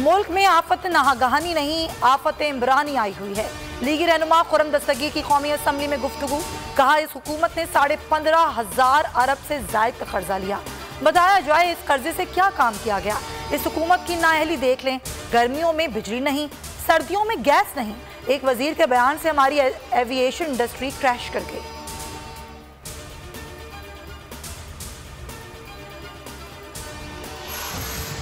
मुल्क में आफत नागहानी नहीं, आफत इमरानी आई हुई है। लीगी रहनुमा खुर्रम दस्तगीर की कौमी असम्बली में गुफ्तगू, कहा इस हुकूमत ने 15,500 अरब से जायद का कर्जा लिया। बताया जाए इस कर्जे से क्या काम किया गया। इस हुकूमत की नाअहली देख लें, गर्मियों में बिजली नहीं, सर्दियों में गैस नहीं। एक वजीर के बयान से हमारी एविएशन इंडस्ट्री क्रैश कर गई।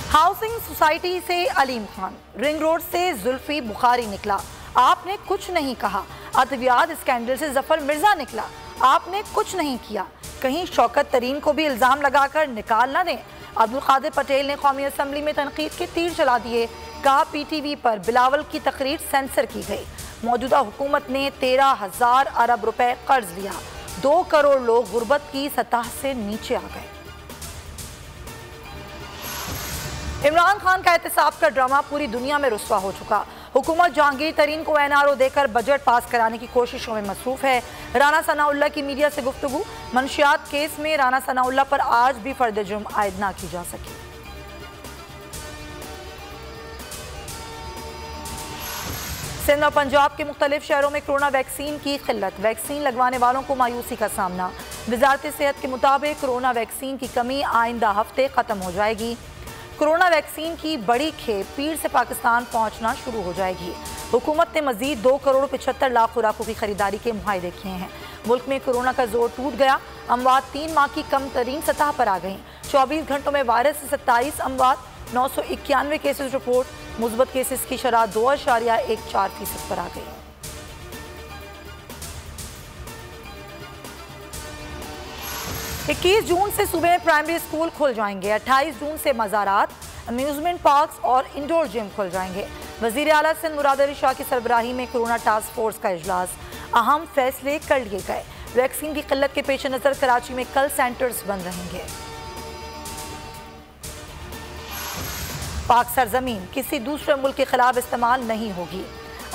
हाउसिंग सोसाइटी से अलीम खान, रिंग रोड से जुल्फी बुखारी निकला, आपने कुछ नहीं कहा। अद्वियात स्कैंडल से जफर मिर्जा निकला, आपने कुछ नहीं किया। कहीं शौकत तरीन को भी इल्जाम लगाकर निकाल ना दें। अब्दुल कादिर पटेल ने कौमी असम्बली में तनकीद के तीर चला दिए, कहा PTV पर बिलावल की तकरीर सेंसर की गई। मौजूदा हुकूमत ने 13,000 अरब रुपए कर्ज लिया, 2 करोड़ लोग गुर्बत की सतह से नीचे आ गए। इमरान खान का एहतसाब का ड्रामा पूरी दुनिया में रुस्वा हो चुका। हुकूमत जहांगीर तरीन को NRO देकर बजट पास कराने की कोशिशों में मसरूफ है। राना सनाउल्लाह की मीडिया से गुफ्तगू, मंशियात केस में राना सनाउल्लाह पर आज भी फर्द जुर्म आयद ना की जा सकी। सिंध और पंजाब के मुख्तलिफ शहरों में कोरोना वैक्सीन की किल्लत, वैक्सीन लगवाने वालों को मायूसी का सामना। वजारत सेहत के मुताबिक कोरोना वैक्सीन की कमी आइंदा हफ्ते ख़त्म हो जाएगी। कोरोना वैक्सीन की बड़ी खेप पीर से पाकिस्तान पहुंचना शुरू हो जाएगी। हुकूमत ने मजीद 2 करोड़ 75 लाख खुराकों की खरीदारी के मुआहदे किए हैं। मुल्क में कोरोना का जोर टूट गया, अमवात 3 माह की कम तरीन सतह पर आ गई। 24 घंटों में वायरस से 27 अमवात, 991 केसेस रिपोर्ट, मुस्बत केसेस की शरह 2.14% पर आ गई। इक्कीस जून से सूबे में प्राइमरी स्कूल खुल जाएंगे। 28 जून से मज़ारात, अम्यूजमेंट पार्क्स और इंडोर जिम खुल जाएंगे। वज़ीर आला सिंध मुराद अली शाह की सरबराही में कोरोना टास्क फोर्स का इजलास, अहम फैसले कर लिए गए। वैक्सीन की किल्लत के पेश नज़र कराची में कल सेंटर्स बंद रहेंगे। पाक सरजमीन किसी दूसरे मुल्क के खिलाफ इस्तेमाल नहीं होगी।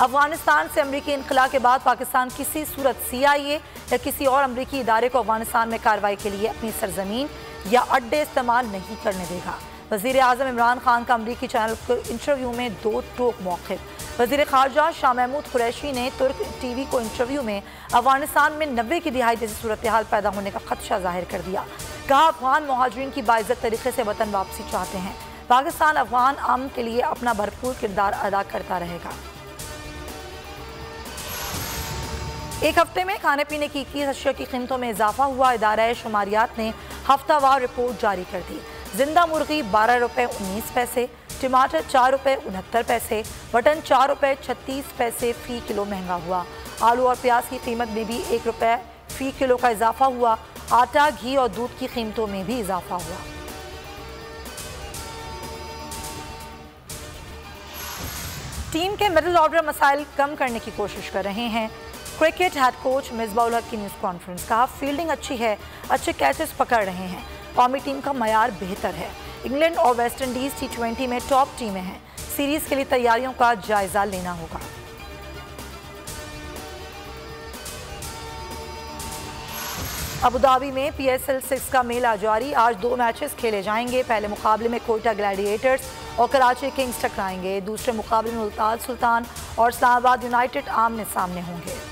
अफगानिस्तान से अमरीकी इनखला के बाद पाकिस्तान किसी सूरत CIA या किसी और अमरीकी इदारे को अफगानिस्तान में कार्रवाई के लिए अपनी सरजमीन या अड्डे इस्तेमाल नहीं करने देगा। वज़ीर आज़म इमरान खान का अमरीकी चैनल को इंटरव्यू में 2 टोक मौक़िफ़। वज़ीर ख़ारजा शाह महमूद कुरैशी ने तुर्क TV को इंटरव्यू में अफगानिस्तान में 90 की दिहाई जैसी सूरत हाल पैदा होने का खदशा जाहिर कर दिया। कहा अफगान मुहाजिरीन की बाइज़्ज़त तरीके से वतन वापसी चाहते हैं। पाकिस्तान अफगान अमन के लिए अपना भरपूर किरदार अदा करता रहेगा। एक हफ्ते में खाने पीने की 21 अशिया की कीमतों में इजाफा हुआ। इदारा शुमारियात ने हफ्तावार रिपोर्ट जारी कर दी। जिंदा मुर्गी 12 रुपये 19 पैसे, टमाटर 4 रुपये 69 पैसे, मटन 4 रुपये 36 पैसे फ़ी किलो महंगा हुआ। आलू और प्याज की कीमत में भी 1 रुपये फ़ी किलो का इजाफा हुआ। आटा, घी और दूध की कीमतों में भी इजाफा हुआ। टीम के मिडिल ऑर्डर मसाइल कम करने की कोशिश कर रहे हैं। Cricket head coach Misbah ul Haq की न्यूज़ कॉन्फ्रेंस, कहा फील्डिंग अच्छी है, अच्छे कैचेस पकड़ रहे हैं, कौमी टीम का मयार बेहतर है। इंग्लैंड और वेस्ट इंडीज़ T20 में टॉप टीमें हैं। सीरीज़ के लिए तैयारियों का जायजा लेना होगा। अबू धाबी में PSL 6 का मेला जारी, आज 2 मैचेस खेले जाएंगे। पहले मुकाबले में कोयटा ग्लैडिएटर्स और कराची किंग्स टकराएंगे। दूसरे मुकाबले में मुल्तान सुल्तान और इस्लामाबाद यूनाइटेड आमने सामने होंगे।